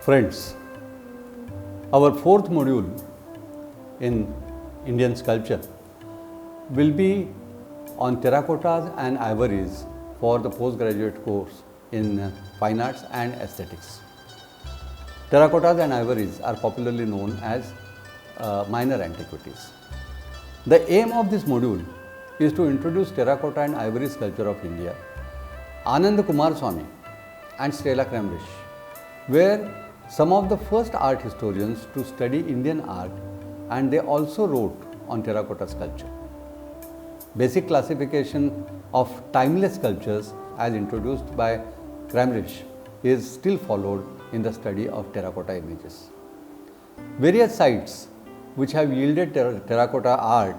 Friends, our fourth module in Indian sculpture will be on terracottas and ivories for the postgraduate course in fine arts and aesthetics. Terracottas and ivories are popularly known as minor antiquities. The aim of this module is to introduce terracotta and ivory sculpture of India, Anand Kumar Swamy and Stella Kremrisch, were some of the first art historians to study Indian art, and they also wrote on terracotta sculpture. Basic classification of timeless sculptures as introduced by Kremrisch is still followed in the study of terracotta images. Various sites which have yielded terracotta art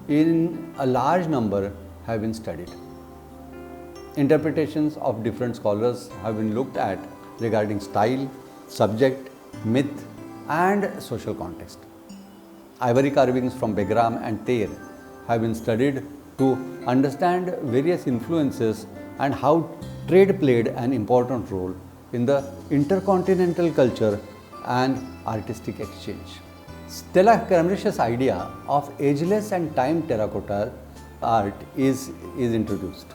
in a large number have been studied. Interpretations of different scholars have been looked at regarding style, subject, myth and social context. Ivory carvings from Begram and Ter have been studied to understand various influences and how trade played an important role in the intercontinental culture and artistic exchange. Stella Kremrisch's idea of ageless and time terracotta art is introduced.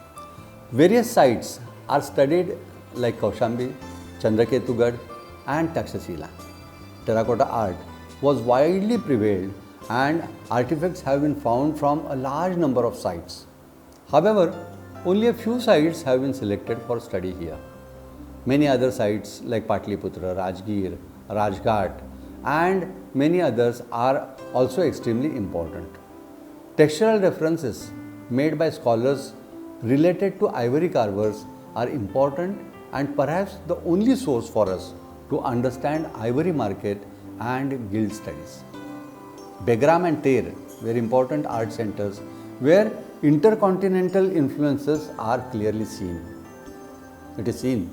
Various sites are studied like Kaushambi, Chandraketugad and Takshashila. Terracotta art was widely prevailed and artifacts have been found from a large number of sites. However, only a few sites have been selected for study here. Many other sites like Patliputra, Rajgir, Rajghat and many others are also extremely important. Textual references made by scholars related to ivory carvers are important and perhaps the only source for us to understand ivory market and guild studies. Begram and Ter were important art centers where intercontinental influences are clearly seen. It is seen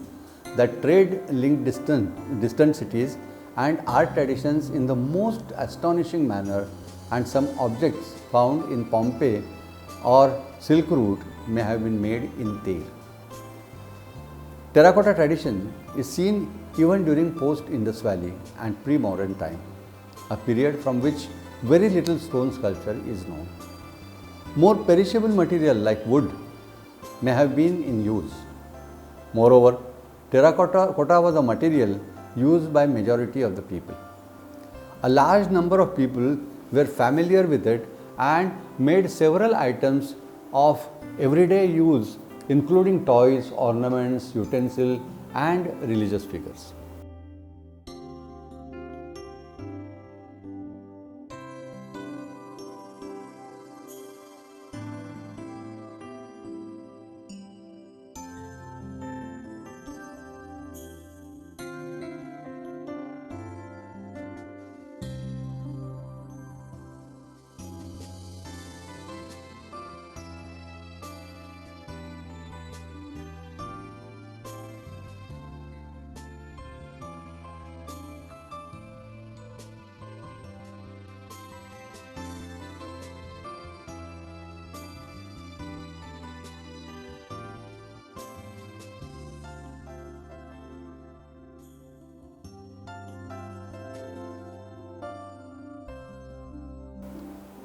that trade linked distant cities and art traditions in the most astonishing manner, and some objects found in Pompeii or Silk Route may have been made in Ter. Terracotta tradition is seen even during post-Indus Valley and pre-modern time, a period from which very little stone sculpture is known. More perishable material like wood may have been in use. Moreover, terracotta was a material used by majority of the people. A large number of people were familiar with it and made several items of everyday use, including toys, ornaments, utensils and religious figures.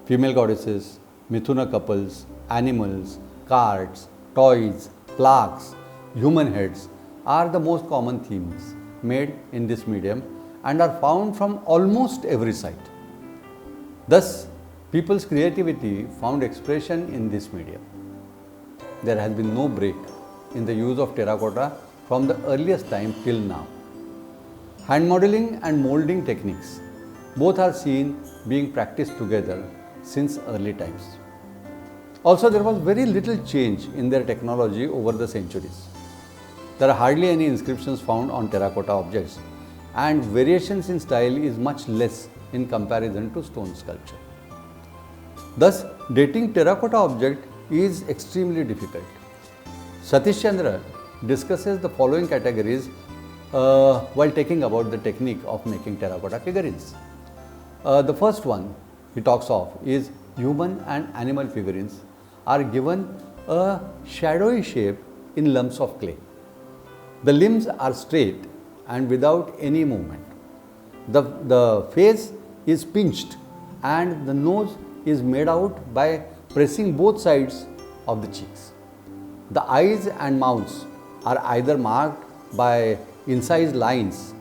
Female goddesses, Mithuna couples, animals, cards, toys, plaques, human heads are the most common themes made in this medium and are found from almost every site. Thus, people's creativity found expression in this medium. There has been no break in the use of terracotta from the earliest time till now. Hand modeling and molding techniques both are seen being practiced together since early times. Also, there was very little change in their technology over the centuries. There are hardly any inscriptions found on terracotta objects, and variations in style is much less in comparison to stone sculpture. Thus, dating terracotta object is extremely difficult. Satish Chandra discusses the following categories while talking about the technique of making terracotta figurines. The first one he talks of is human and animal figurines are given a shadowy shape in lumps of clay. The limbs are straight and without any movement. The face is pinched and the nose is made out by pressing both sides of the cheeks. The eyes and mouths are either marked by incised lines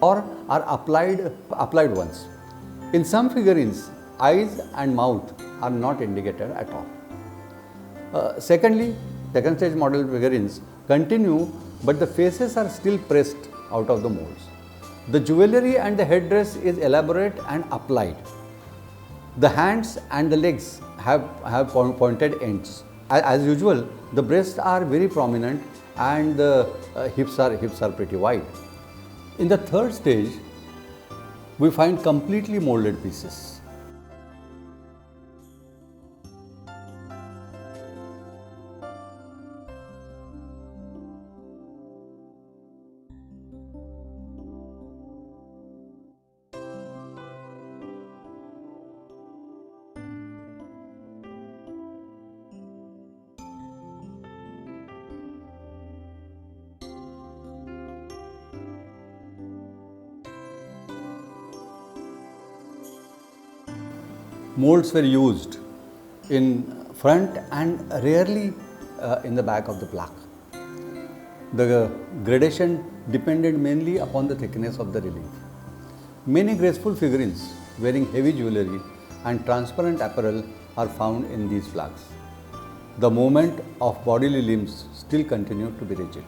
or are applied ones. In some figurines, eyes and mouth are not indicated at all. Secondly, second stage model figurines continue, but the faces are still pressed out of the molds. The jewelry and the headdress is elaborate and applied. The hands and the legs have pointed ends. As usual, the breasts are very prominent and the hips are pretty wide. In the third stage, we find completely molded pieces. Molds were used in front and rarely in the back of the plaque. The gradation depended mainly upon the thickness of the relief. Many graceful figurines wearing heavy jewelry and transparent apparel are found in these plaques. The movement of bodily limbs still continue to be rigid.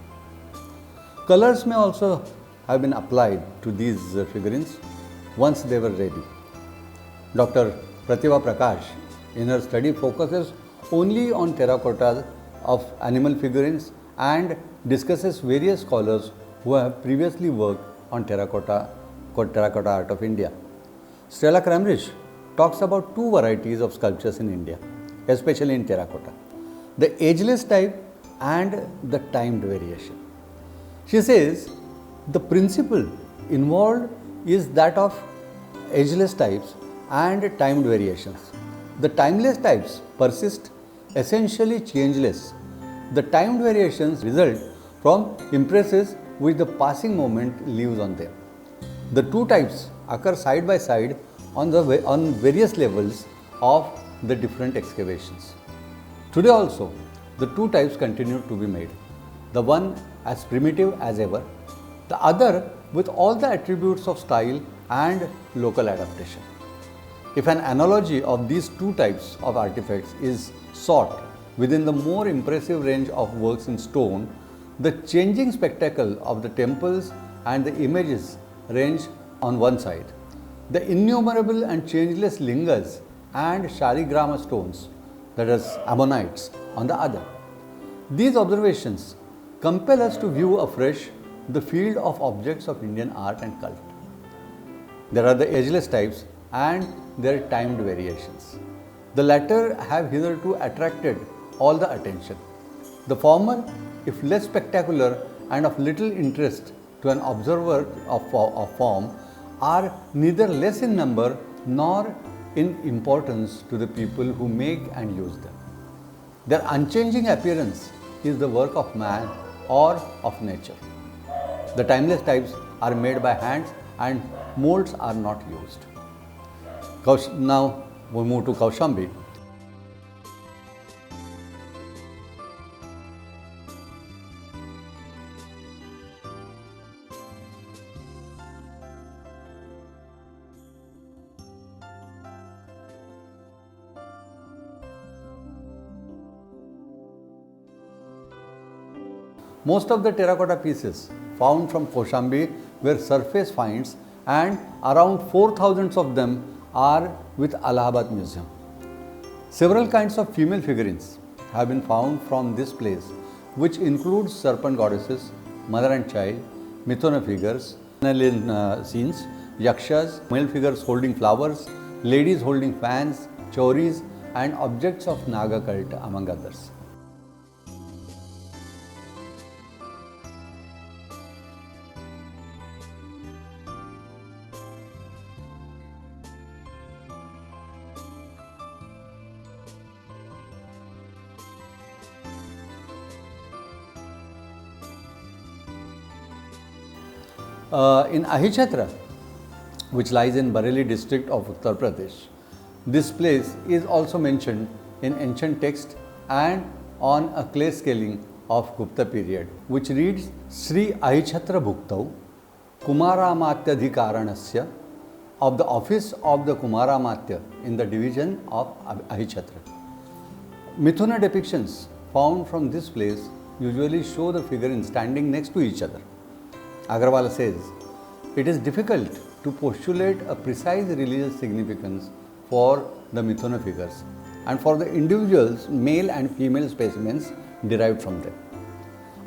Colors may also have been applied to these figurines once they were ready. Dr. Pratibha Prakash, in her study, focuses only on terracottas of animal figurines and discusses various scholars who have previously worked on terracotta art of India. Stella Kramrisch talks about two varieties of sculptures in India, especially in terracotta: the ageless type and the timed variation. She says the principle involved is that of ageless types and timed variations. The timeless types persist essentially changeless. The timed variations result from impresses which the passing moment leaves on them. The two types occur side by side on various levels of the different excavations. Today also, the two types continue to be made. The one as primitive as ever, the other with all the attributes of style and local adaptation. If an analogy of these two types of artifacts is sought within the more impressive range of works in stone, the changing spectacle of the temples and the images range on one side, the innumerable and changeless lingas and shaligrama stones, that is ammonites, on the other. These observations compel us to view afresh the field of objects of Indian art and cult. There are the ageless types and their timed variations. The latter have hitherto attracted all the attention. The former, if less spectacular and of little interest to an observer of form, are neither less in number nor in importance to the people who make and use them. Their unchanging appearance is the work of man or of nature. The timeless types are made by hands and molds are not used. Now we move to Kaushambi. Most of the terracotta pieces found from Kaushambi were surface finds, and around 4,000 of them are with Allahabad Museum. Several kinds of female figurines have been found from this place, which includes serpent goddesses, mother and child, Mithuna figures, scenes, yakshas, male figures holding flowers, ladies holding fans, chauris, and objects of Naga cult, among others. In Ahichatra, which lies in Bareilly district of Uttar Pradesh, this place is also mentioned in ancient text and on a clay scaling of Gupta period, which reads Sri Ahichatra Bhuktau Kumaramatyadhikaranasya, of the office of the Kumaramatya in the division of Ahichatra. Mithuna depictions found from this place usually show the figure standing next to each other. Agarwal says, it is difficult to postulate a precise religious significance for the Mithuna figures and for the individuals, male and female specimens derived from them.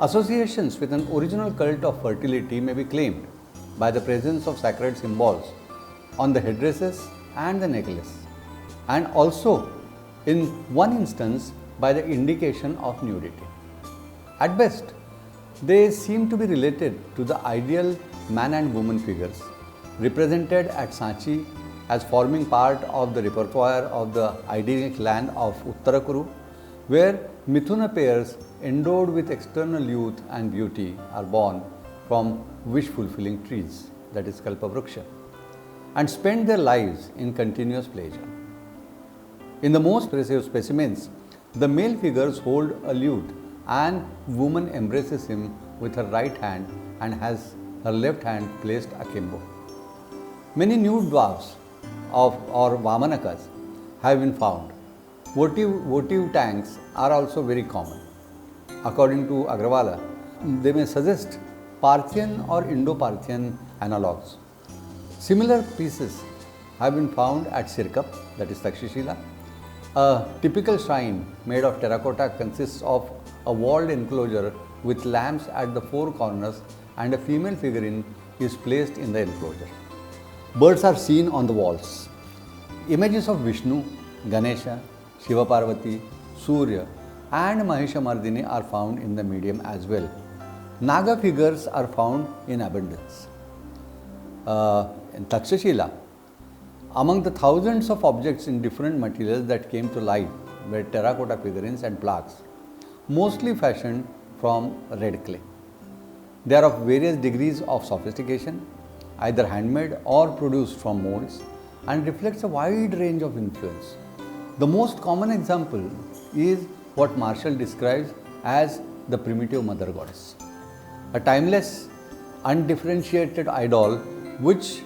Associations with an original cult of fertility may be claimed by the presence of sacred symbols on the headdresses and the necklace, and also in one instance by the indication of nudity. At best, they seem to be related to the ideal man and woman figures represented at Sanchi as forming part of the repertoire of the idyllic land of Uttarakuru, where Mithuna pairs endowed with external youth and beauty are born from wish-fulfilling trees, that is Kalpavruksha, and spend their lives in continuous pleasure. In the most expressive specimens, the male figures hold a lute and woman embraces him with her right hand and has her left hand placed akimbo. Many nude dwarfs or Vamanakas have been found. Votive tanks are also very common. According to Agrawala, they may suggest Parthian or Indo-Parthian analogues. Similar pieces have been found at Sirkap, that is Takshashila. A typical shrine made of terracotta consists of a walled enclosure with lamps at the four corners, and a female figurine is placed in the enclosure. Birds are seen on the walls. Images of Vishnu, Ganesha, Shiva Parvati, Surya and Mahishamardini are found in the medium as well. Naga figures are found in abundance. In Takshashila, among the thousands of objects in different materials that came to light were terracotta figurines and plaques, mostly fashioned from red clay. They are of various degrees of sophistication, either handmade or produced from molds, and reflects a wide range of influence. The most common example is what Marshall describes as the primitive mother goddess, a timeless, undifferentiated idol whose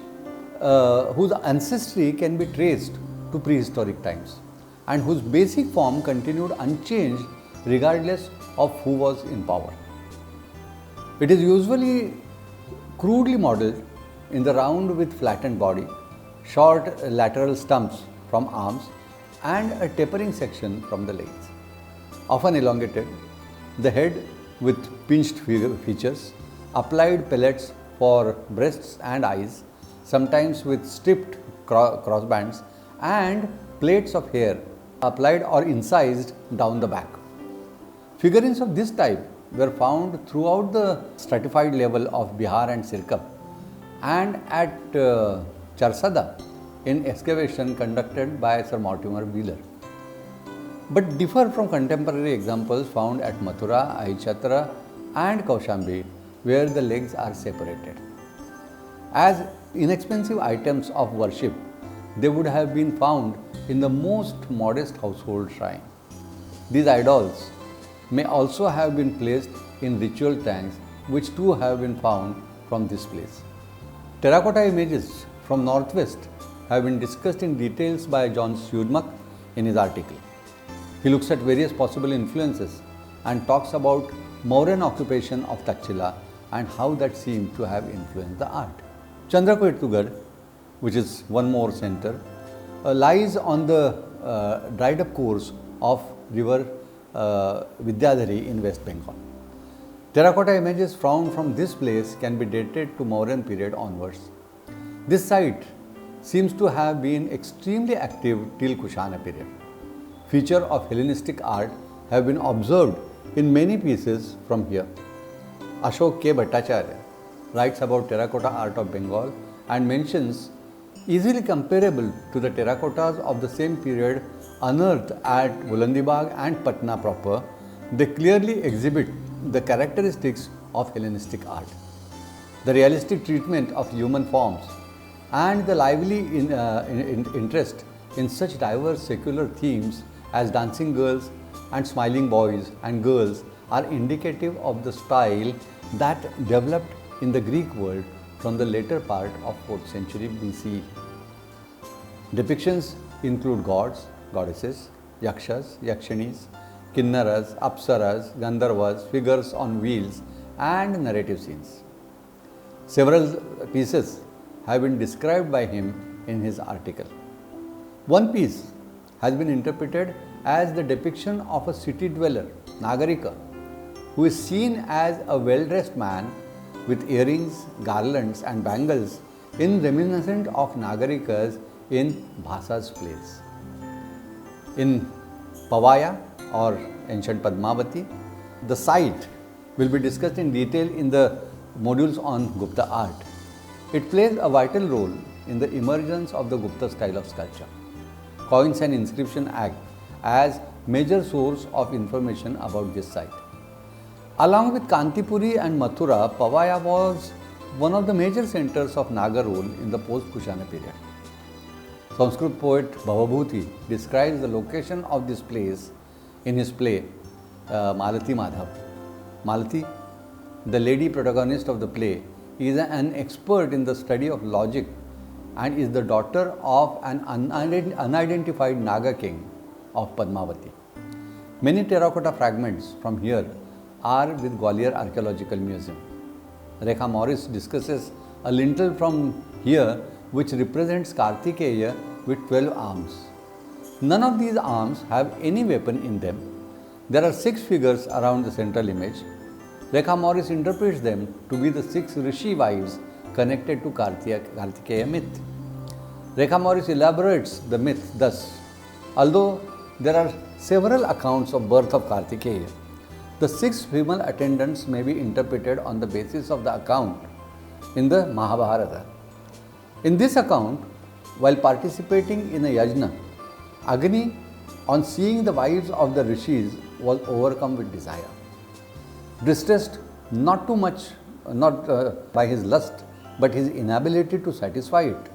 ancestry can be traced to prehistoric times and whose basic form continued unchanged regardless of who was in power. It is usually crudely modeled in the round with flattened body, short lateral stumps from arms and a tapering section from the legs. Often elongated, the head with pinched features, applied pellets for breasts and eyes, sometimes with stripped crossbands and plates of hair applied or incised down the back. Figurines of this type were found throughout the stratified level of Bihar and Sirkap and at Charsada in excavation conducted by Sir Mortimer Wheeler, but differ from contemporary examples found at Mathura, Ahichatra and Kaushambi, where the legs are separated. As inexpensive items of worship, they would have been found in the most modest household shrine. These idols may also have been placed in ritual tanks, which too have been found from this place. Terracotta images from Northwest have been discussed in details by John Sudmak in his article. He looks at various possible influences and talks about Mauryan occupation of Takshila and how that seemed to have influenced the art. Chandrakoitugad, which is one more center, lies on the dried up course of river Vidyadhari in West Bengal. Terracotta images found from this place can be dated to Mauryan period onwards. This site seems to have been extremely active till Kushana period. Features of Hellenistic art have been observed in many pieces from here. Ashok K. Bhattacharya writes about terracotta art of Bengal and mentions easily comparable to the terracottas of the same period unearthed at Bulandibagh and Patna proper. They clearly exhibit the characteristics of Hellenistic art. The realistic treatment of human forms and the lively interest in such diverse secular themes as dancing girls and smiling boys and girls are indicative of the style that developed in the Greek world from the later part of 4th century BCE. Depictions include gods, goddesses, yakshas, yakshinis, kinnaras, apsaras, gandharvas, figures on wheels and narrative scenes. Several pieces have been described by him in his article. One piece has been interpreted as the depiction of a city dweller, Nagarika, who is seen as a well-dressed man with earrings, garlands and bangles in reminiscent of Nagarikas in Bhasa's plays. In Pavaya or ancient Padmavati, the site will be discussed in detail in the modules on Gupta art. It plays a vital role in the emergence of the Gupta style of sculpture. Coins and inscription act as major source of information about this site. Along with Kantipuri and Mathura, Pavaya was one of the major centers of Naga rule in the post-Kushana period. Sanskrit poet Bhavabhuti describes the location of this place in his play Malati Madhav. Malati, the lady protagonist of the play, is an expert in the study of logic and is the daughter of an unidentified Naga king of Padmavati. Many terracotta fragments from here are with Gwalior Archaeological Museum. Rekha Morris discusses a lintel from here which represents Kartikeya with 12 arms. None of these arms have any weapon in them. There are 6 figures around the central image. Rekha Morris interprets them to be the 6 Rishi wives connected to Kartikeya myth. Rekha Morris elaborates the myth thus: although there are several accounts of birth of Kartikeya, the 6 female attendants may be interpreted on the basis of the account in the Mahabharata. In this account, while participating in a yajna, Agni, on seeing the wives of the rishis, was overcome with desire. Distressed not by his lust, but his inability to satisfy it,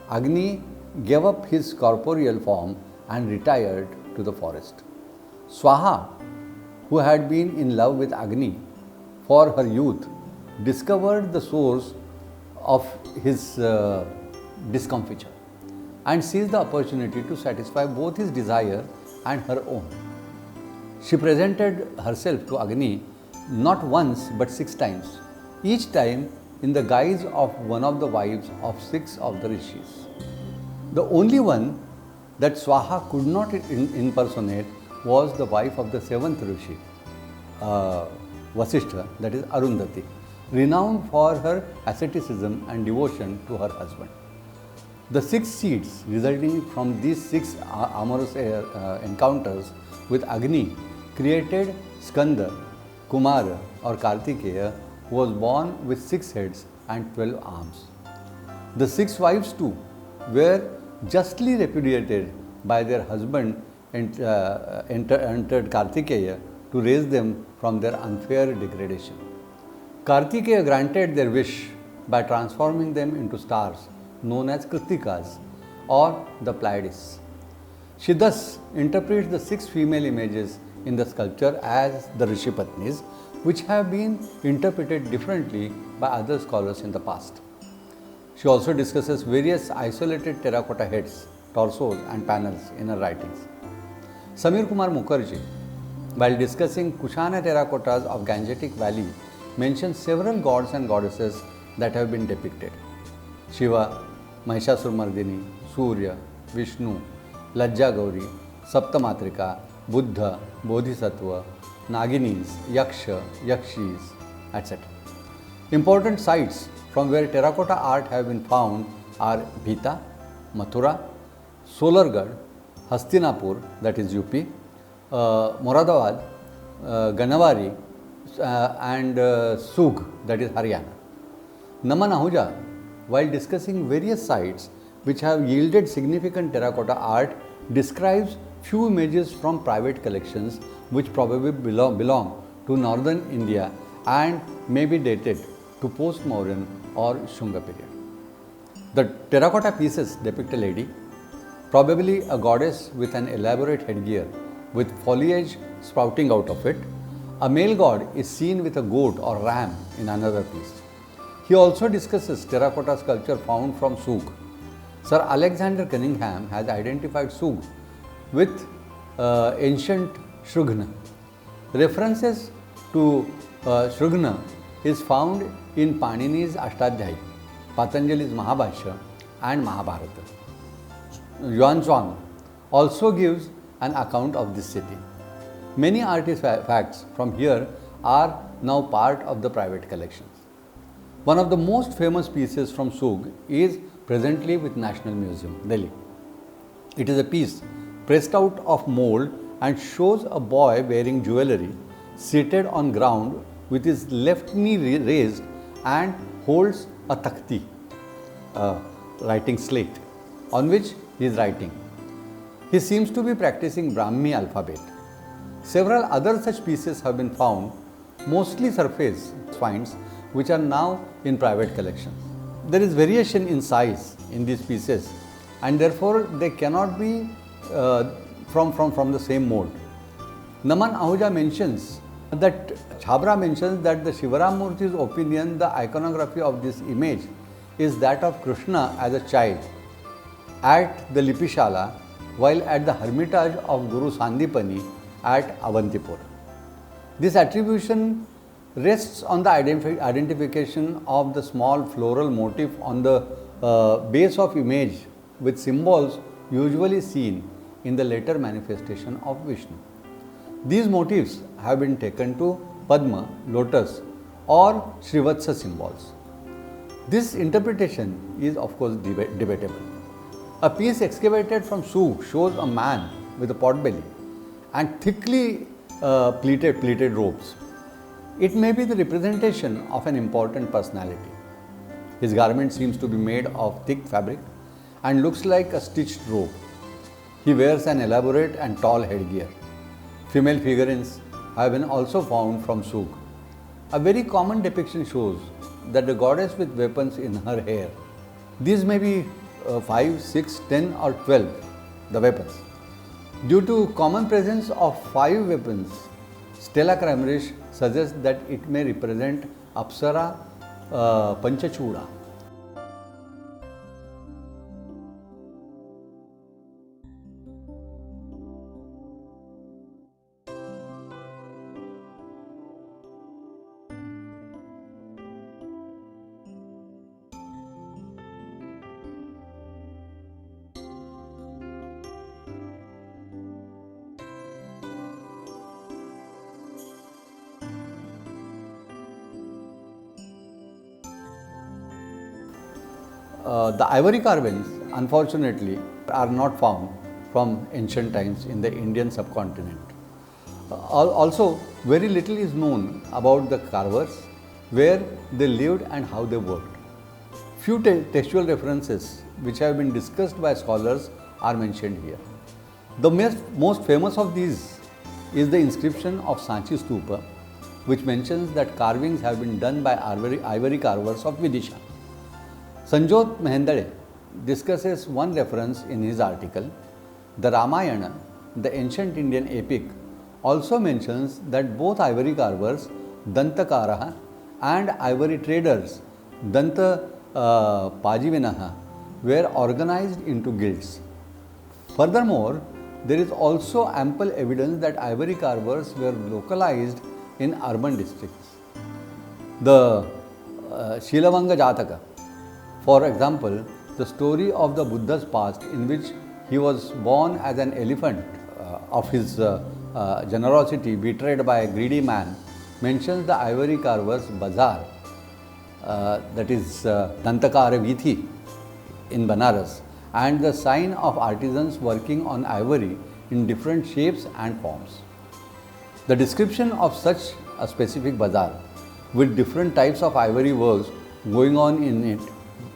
Agni gave up his corporeal form and retired to the forest. Swaha, who had been in love with Agni for her youth, discovered the source of his discomfiture and seized the opportunity to satisfy both his desire and her own. She presented herself to Agni not once but 6 times, each time in the guise of one of the wives of 6 of the rishis. The only one that Swaha could not impersonate was the wife of the 7th rishi, Vasishtha, that is Arundhati, renowned for her asceticism and devotion to her husband. The 6 seeds resulting from these 6 amorous encounters with Agni created Skanda, Kumara or Kartikeya, who was born with 6 heads and 12 arms. The 6 wives too were justly repudiated by their husband entered Kartikeya to raise them from their unfair degradation. Kartikeya granted their wish by transforming them into stars known as Kritikas or the Pleiades. She thus interprets the 6 female images in the sculpture as the Rishi Patnis, which have been interpreted differently by other scholars in the past. She also discusses various isolated terracotta heads, torsos and panels in her writings. Samir Kumar Mukherjee, while discussing Kushana terracottas of Gangetic Valley, mentions several gods and goddesses that have been depicted: Shiva, Mahishasuramardiनी, Surya, Vishnu, Lajja Gauri, Saptamatrika, Buddha, Bodhisattva, Naginis, Yaksha, Yakshis, etc. Important sites from where terracotta art have been found are Bhita, Mathura, Solargarh, Hastinapur, that is UP, Moradabad, Ganavari and Sugh, that is Haryana. Naman Ahuja, while discussing various sites which have yielded significant terracotta art, describes few images from private collections which probably belong to northern India and may be dated to to post-Mauryan or Shunga period. The terracotta pieces depict a lady, probably a goddess with an elaborate headgear with foliage sprouting out of it. A male god is seen with a goat or ram in another piece. He also discusses terracotta sculpture found from Sug. Sir Alexander Cunningham has identified Sug with ancient Shrughna. References to Shrughna is found in Panini's Ashtadhyayi, Patanjali's Mahabhashya and Mahabharata. Yuanzhuang also gives an account of this city. Many artifacts from here are now part of the private collections. One of the most famous pieces from Sug is presently with National Museum, Delhi. It is a piece pressed out of mold and shows a boy wearing jewellery seated on ground with his left knee raised and holds a takhti, writing slate, on which he is writing. He seems to be practicing Brahmi alphabet. Several other such pieces have been found, mostly surface finds, which are now in private collections. There is variation in size in these pieces and therefore they cannot be from the same mold. Naman Ahuja mentions that Chhabra mentions that the Shivaram Murthy's opinion, the iconography of this image is that of Krishna as a child at the Lipishala, while at the Hermitage of Guru Sandipani at Avantipur. This attribution rests on the identification of the small floral motif on the base of image with symbols usually seen in the later manifestation of Vishnu. These motifs have been taken to Padma, lotus or Srivatsa symbols. This interpretation is of course debatable. A piece excavated from Sug shows a man with a potbelly and thickly pleated robes. It may be the representation of an important personality. His garment seems to be made of thick fabric and looks like a stitched robe. He wears an elaborate and tall headgear. Female figurines have been also found from Sug. A very common depiction shows that the goddess with weapons in her hair. These may be 5, 6, 10 or 12, the weapons. Due to common presence of 5 weapons, Stella Kramrisch suggests that it may represent Apsara Panchachura. The ivory carvings, unfortunately, are not found from ancient times in the Indian subcontinent. Also, very little is known about the carvers, where they lived and how they worked. Few textual references which have been discussed by scholars are mentioned here. The most famous of these is the inscription of Sanchi Stupa, which mentions that carvings have been done by ivory carvers of Vidisha. Sanjot Mehendale discusses one reference in his article. The Ramayana, the ancient Indian epic, also mentions that both ivory carvers, Dantakaraha, and ivory traders, Danta Pajivinaha, were organized into guilds. Furthermore, there is also ample evidence that ivory carvers were localized in urban districts. The Shilavanga Jataka, for example, the story of the Buddha's past in which he was born as an elephant of his generosity betrayed by a greedy man, mentions the ivory carver's bazaar, that is Dantakara Vithi in Banaras, and the sign of artisans working on ivory in different shapes and forms. The description of such a specific bazaar with different types of ivory works going on in it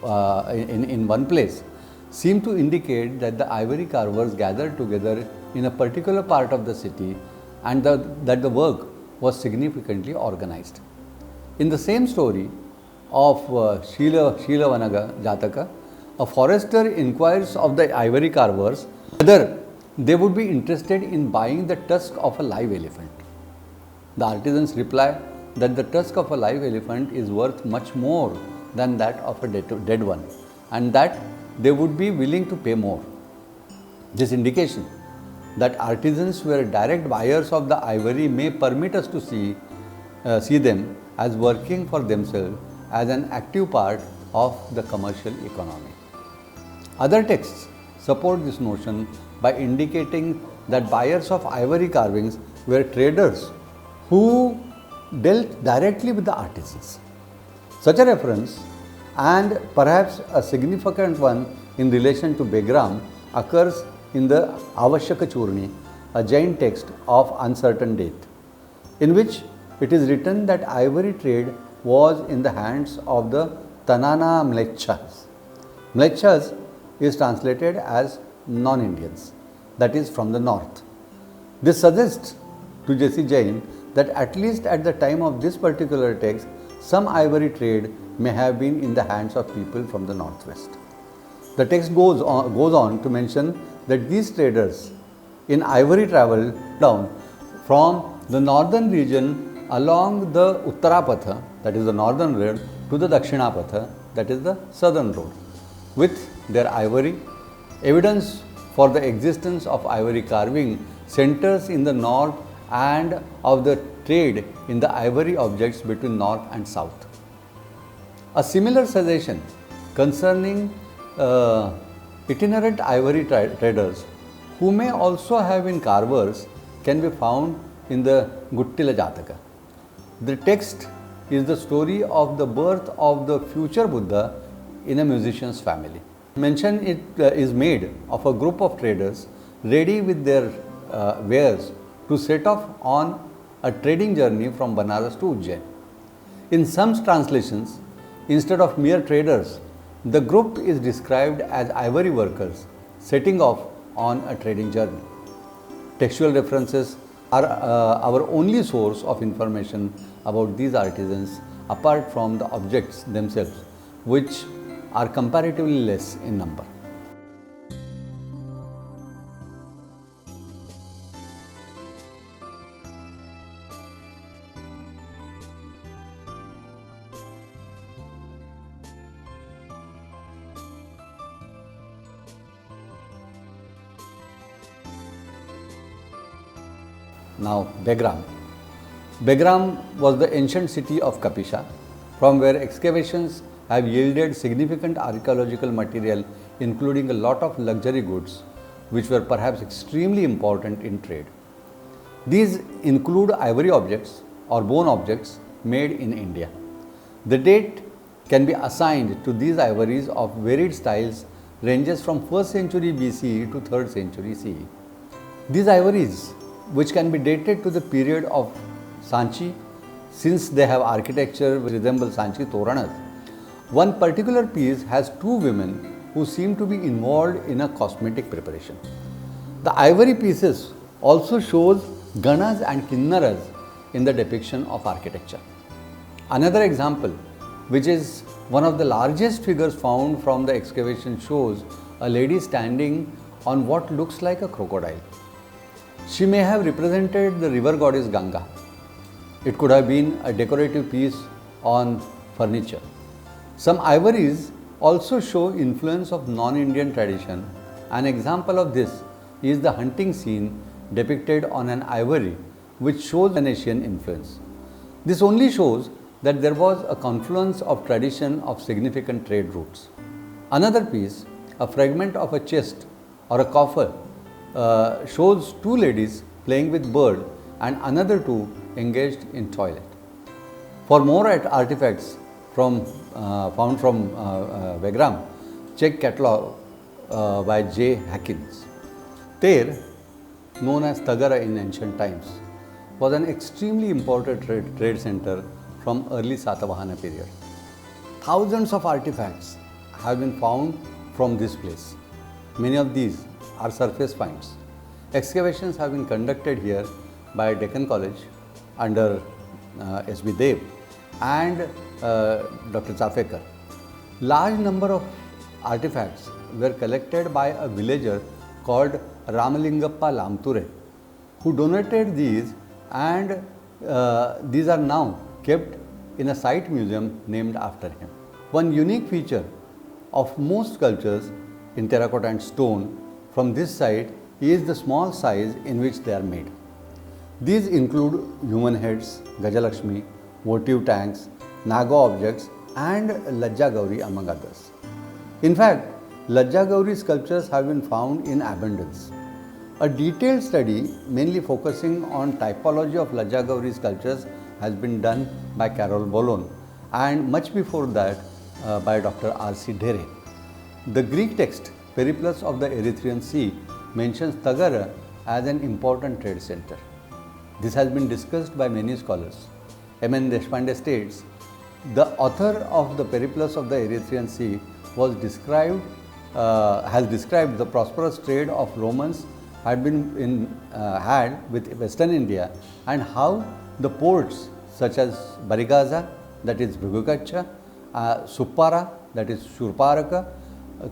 in one place seem to indicate that the ivory carvers gathered together in a particular part of the city and that the work was significantly organized. In the same story, of Sheelavanaga Jataka, a forester inquires of the ivory carvers whether they would be interested in buying the tusk of a live elephant. The artisans reply that the tusk of a live elephant is worth much more than that of a dead one, and that they would be willing to pay more. This indication that artisans were direct buyers of the ivory may permit us to see them as working for themselves as an active part of the commercial economy. Other texts support this notion by indicating that buyers of ivory carvings were traders who dealt directly with the artisans. Such a reference, and perhaps a significant one in relation to Begram, occurs in the Avashaka Churni, a Jain text of uncertain date, in which it is written that ivory trade was in the hands of the Tanana Mlecchas. Mlecchas is translated as non-Indians, that is from the north. This suggests to J.C. Jain that at least at the time of this particular text, some ivory trade may have been in the hands of people from the northwest. The text goes on to mention that these traders in ivory traveled down from the northern region along the Uttarapatha, that is the northern road, to the Dakshinapatha, that is the southern road, with their ivory. Evidence for the existence of ivory carving centers in the north and of the trade in the ivory objects between north and south. A similar suggestion concerning itinerant ivory traders who may also have been carvers can be found in the Guttila Jataka. The text is the story of the birth of the future Buddha in a musician's family. Mention is made of a group of traders ready with their wares to set off on a trading journey from Banaras to Ujjain. In some translations, instead of mere traders, the group is described as ivory workers setting off on a trading journey. Textual references are our only source of information about these artisans apart from the objects themselves, which are comparatively less in number. Now, Begram. Begram was the ancient city of Kapisha, from where excavations have yielded significant archaeological material, including a lot of luxury goods, which were perhaps extremely important in trade. These include ivory objects or bone objects made in India. The date can be assigned to these ivories of varied styles, ranges from 1st century BCE to 3rd century CE. These ivories, which can be dated to the period of Sanchi, since they have architecture which resembles Sanchi Toranas. One particular piece has two women who seem to be involved in a cosmetic preparation. The ivory pieces also shows Ganas and Kinnaras in the depiction of architecture. Another example, which is one of the largest figures found from the excavation, shows a lady standing on what looks like a crocodile. She may have represented the river goddess Ganga. It could have been a decorative piece on furniture. Some ivories also show influence of non-Indian tradition. An example of this is the hunting scene depicted on an ivory, which shows an Asian influence. This only shows that there was a confluence of tradition of significant trade routes. Another piece, a fragment of a chest or a coffer, shows two ladies playing with bird and another two engaged in toilet. For more artifacts found from Begram, check catalog by J. Hackins. Ter, known as Tagara in ancient times, was an extremely important trade center from early Satavahana period. Thousands of artifacts have been found from this place. Many of these are surface finds. Excavations have been conducted here by Deccan College under S.B. Dev, and Dr. Chafekar. Large number of artifacts were collected by a villager called Ramalingappa Lamture, who donated these, and these are now kept in a site museum named after him. One unique feature of most sculptures in terracotta and stone from this site is the small size in which they are made. These include human heads, Gajalakshmi, votive tanks, Naga objects and Lajja Gauri among others. In fact, Lajja Gauri sculptures have been found in abundance. A detailed study mainly focusing on typology of Lajja Gauri sculptures has been done by Carol Bolon, and much before that by Dr. R.C. Dhere. The Greek text Periplus of the Erythraean Sea mentions Tagara as an important trade center. This has been discussed by many scholars. M.N. Deshpande states, the author of the Periplus of the Erythraean Sea has described the prosperous trade of Romans had with Western India, and how the ports such as Barigaza, that is Bhrugukacha, Suppara, that is Shurparaka,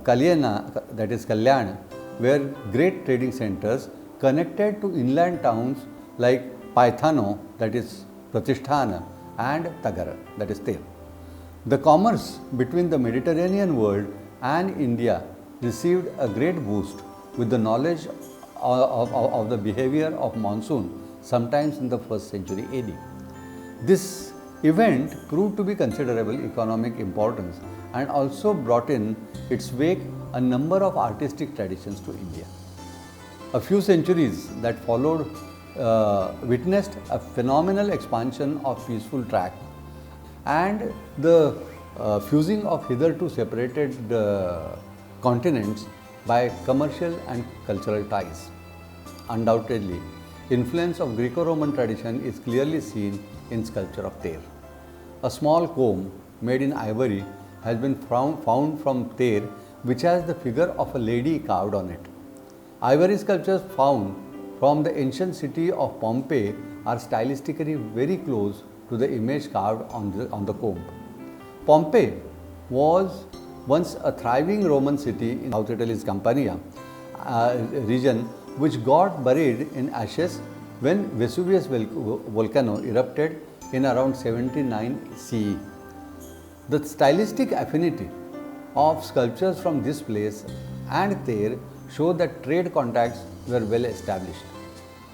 Kalyana, that is Kalyan, were great trading centers connected to inland towns like Paithano, that is Pratisthana, and Tagara, that is Ter. The commerce between the Mediterranean world and India received a great boost with the knowledge of the behavior of monsoon sometimes in the 1st century AD. This event proved to be considerable economic importance and also brought in its wake a number of artistic traditions to India. A few centuries that followed witnessed a phenomenal expansion of peaceful tract and the fusing of hitherto separated continents by commercial and cultural ties. Undoubtedly, influence of Greco-Roman tradition is clearly seen in sculpture of Ter. A small comb made in ivory has been found from Ter, which has the figure of a lady carved on it. Ivory sculptures found from the ancient city of Pompeii are stylistically very close to the image carved on the comb. Pompeii was once a thriving Roman city in South Italy's Campania region, which got buried in ashes when Vesuvius volcano erupted in around 79 CE. The stylistic affinity of sculptures from this place and Ter show that trade contacts were well established.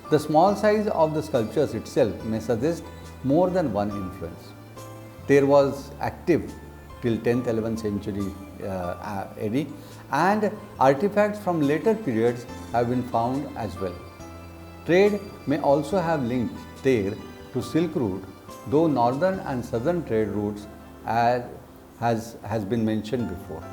The small size of the sculptures itself may suggest more than one influence. Ter was active till 10th 11th century AD, and artifacts from later periods have been found as well. Trade may also have linked Ter to Silk Route, though northern and southern trade routes has been mentioned before.